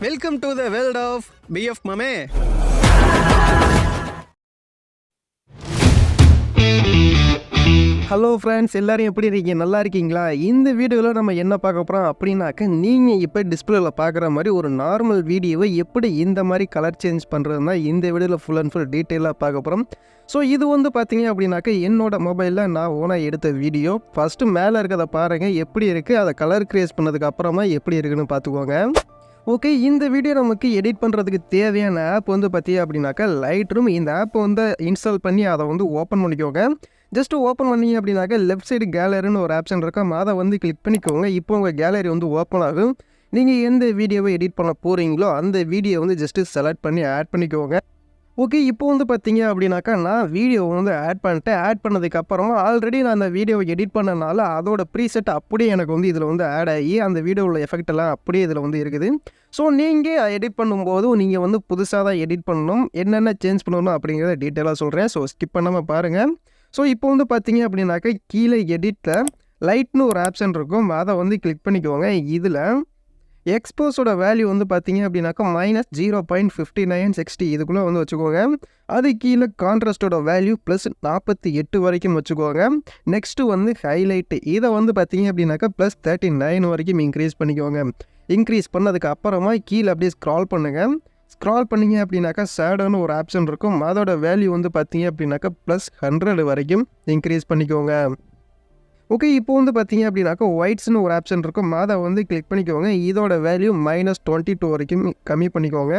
Welcome to the world of PF மாமே. Hello friends, எல்லோரும் எப்படி இருக்கீங்க? நல்லா இருக்கீங்களா? இந்த வீடியோவில் நம்ம என்ன பார்க்க போகிறோம் அப்படின்னாக்க, நீங்கள் இப்போ டிஸ்பிளேவில் பார்க்குற மாதிரி ஒரு நார்மல் வீடியோவை எப்படி இந்த மாதிரி கலர் சேஞ்ச் பண்ணுறதுனா இந்த வீடியோவில் ஃபுல் அண்ட் ஃபுல் டீட்டெயிலாக பார்க்க போகிறோம். ஸோ இது வந்து பார்த்தீங்க அப்படின்னாக்க என்னோட மொபைலில் நான் ஓனாக எடுத்த வீடியோ. ஃபஸ்ட்டு மேலே இருக்கிறத பாருங்கள் எப்படி இருக்குது, அதை கலர் கிரியேட் பண்ணதுக்கு அப்புறமா எப்படி இருக்குன்னு பார்த்துக்கோங்க. ஓகே, இந்த வீடியோ நமக்கு எடிட் பண்ணுறதுக்கு தேவையான ஆப் வந்து பார்த்தீங்க அப்படின்னாக்கா லைட்ரூம். இந்த ஆப்பை வந்து இன்ஸ்டால் பண்ணி அதை வந்து ஓப்பன் பண்ணிக்கோங்க. ஜஸ்ட்டு ஓப்பன் பண்ணிங்க அப்படின்னாக்கா லெஃப்ட் சைடு கேலரின்னு ஒரு ஆப்ஷன் இருக்கும், அதை வந்து கிளிக் பண்ணிக்கோங்க. இப்போ உங்கள் கேலரி வந்து ஓப்பன் ஆகும். நீங்கள் எந்த வீடியோவை எடிட் பண்ண போகிறீங்களோ அந்த வீடியோ வந்து ஜஸ்ட்டு செலக்ட் பண்ணி ஆட் பண்ணிக்கோங்க. ஓகே, இப்போ வந்து பார்த்தீங்க அப்படின்னாக்கா நான் வீடியோ வந்து ஆட் பண்ணிட்டேன். ஆட் பண்ணதுக்கப்புறமா ஆல்ரெடி நான் அந்த வீடியோவை எடிட் பண்ணனால அதோட ப்ரீசெட் அப்படியே எனக்கு வந்து இதில் வந்து ஆட் ஆகி அந்த வீடியோவில் எஃபெக்ட் எல்லாம் அப்படியே இதில் வந்து இருக்குது. ஸோ நீங்கள் எடிட் பண்ணும்போது நீங்கள் வந்து புதுசாக தான் எடிட் பண்ணணும். என்னென்ன சேஞ்ச் பண்ணணும் அப்படிங்கிறத டீட்டெயிலாக சொல்கிறேன். ஸோ ஸ்கிப் பண்ணாமல் பாருங்கள். ஸோ இப்போ வந்து பார்த்தீங்க அப்படின்னாக்கா கீழே எடிட்டில் லைட்னு ஒரு ஆப்ஷன் இருக்கும், அதை வந்து கிளிக் பண்ணிக்கோங்க. இதில் எக்ஸ்போஸோட வேல்யூ வந்து பார்த்தீங்க அப்படின்னாக்கா -0.5960 இதுக்குள்ளே வந்து வச்சுக்கோங்க. அது கீழே கான்ட்ராஸ்டோட வேல்யூ +48 வரைக்கும் வச்சுக்கோங்க. நெக்ஸ்ட்டு வந்து ஹைலைட்டு, இதை வந்து பார்த்தீங்க அப்படின்னாக்கா +39 வரைக்கும் இன்க்ரீஸ் பண்ணிக்கோங்க. இன்க்ரீஸ் பண்ணதுக்கு அப்புறமா கீழே அப்படியே ஸ்க்ரால் பண்ணுங்கள். ஸ்க்ரால் பண்ணிங்க அப்படின்னாக்கா ஷேடோன்னு ஒரு ஆப்ஷன் இருக்கும், அதோட வேல்யூ வந்து பார்த்தீங்க அப்படின்னாக்கா +100 வரைக்கும் இன்க்ரீஸ் பண்ணிக்கோங்க. ஓகே, இப்போ வந்து பார்த்தீங்க அப்படின்னாக்கா ஒயிட்ஸ்னு ஒரு ஆப்ஷன் இருக்கும், அதை வந்து கிளிக் பண்ணிக்கோங்க. இதோட வேல்யூ -22 வரைக்கும் கம்மி பண்ணிக்கோங்க.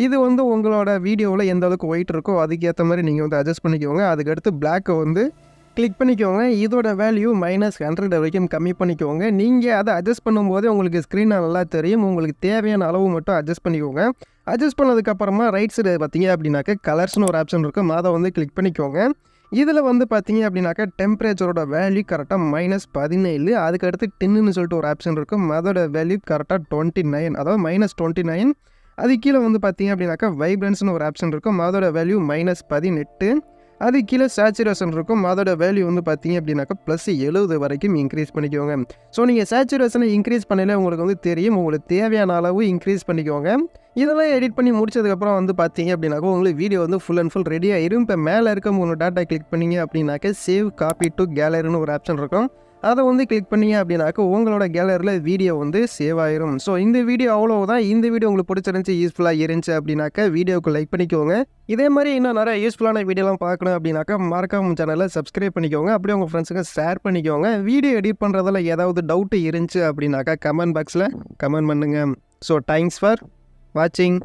இது வந்து உங்களோட வீடியோவில் எந்த அளவுக்கு ஒயிட் இருக்கோ அதுக்கேற்ற மாதிரி நீங்கள் வந்து அட்ஜஸ்ட் பண்ணிக்கோங்க. அதுக்கடுத்து பிளாக்கை வந்து கிளிக் பண்ணிக்கோங்க. இதோட வேல்யூ -100 வரைக்கும் கம்மி பண்ணிக்கோங்க. நீங்கள் அதை அட்ஜஸ்ட் பண்ணும்போதே உங்களுக்கு ஸ்க்ரீனில் நல்லா தெரியும். உங்களுக்கு தேவையான அளவு மட்டும் அட்ஜஸ்ட் பண்ணிக்கோங்க. அட்ஜஸ்ட் பண்ணதுக்கப்புறமா ரைட் சைடு பார்த்தீங்க அப்படின்னாக்கா கலர்ஸ்னு ஒரு ஆப்ஷன் இருக்கும், அதை வந்து கிளிக் பண்ணிக்கோங்க. இதில் வந்து பார்த்தீங்க அப்படின்னாக்கா டெம்பரேச்சரோட வேல்யூ கரெக்டாக -17. அதுக்கடுத்து 10ன்னு சொல்லிட்டு ஒரு ஆப்ஷன் இருக்கும், அதோட வேல்யூ கரெக்டாக 29, அதாவது -29. அது கீழே வந்து பார்த்தீங்க அப்படின்னாக்கா வைப்ரன்ஸ்னு ஒரு ஆப்ஷன் இருக்கும், அதோட வேல்யூ -18. அது கீழே சேச்சுரேஷன் இருக்கும், அதோட வேல்யூ வந்து பார்த்தீங்க அப்படின்னாக்கா +70 வரைக்கும் இன்க்ரீஸ் பண்ணிக்கோங்க. ஸோ நீங்கள் சேச்சுரேஷனை இன்க்ரீஸ் பண்ணல உங்களுக்கு வந்து தெரியும், உங்களுக்கு தேவையான அளவு இன்க்ரீஸ் பண்ணிக்கோங்க. இதெல்லாம் எடிட் பண்ணி முடிச்சதுக்கப்புறம் வந்து பார்த்தீங்க அப்படின்னாக்கா உங்களுக்கு வீடியோ வந்து ஃபுல் அண்ட் ஃபுல் ரெடி ஆயிரும். இப்போ மேலே இருக்க உங்களோட டேட்டா கிளிக் பண்ணிங்க அப்படின்னாக்கா சேவ் காப்பி டு கேலரின்னு ஒரு ஆப்ஷன் இருக்கும், அதை வந்து கிளிக் பண்ணிங்க அப்படின்னாக்கா உங்களோட கேலரியில் வீடியோ வந்து சேவ் ஆயிரும். ஸோ இந்த வீடியோ அவ்வளோதான். இந்த வீடியோ உங்களுக்கு பிடிச்சிருந்துச்சி, யூஸ்ஃபுல்லாக இருந்துச்சு அப்படின்னாக்கா வீடியோக்கு லைக் பண்ணிக்கோங்க. இதே மாதிரி இன்னும் நிறைய யூஸ்ஃபுல்லான வீடியோலாம் பார்க்கணும் அப்படின்னாக்கா மறக்காம சேனலை சப்ஸ்கிரைப் பண்ணிக்கோங்க. அப்படியே உங்கள் ஃப்ரெண்ட்ஸுக்கு ஷேர் பண்ணிக்கோங்க. வீடியோ எடிட் பண்ணுறதில் ஏதாவது டவுட்டு இருந்துச்சு அப்படின்னாக்கா கமெண்ட் பாக்ஸில் கமெண்ட் பண்ணுங்கள். So thanks for watching.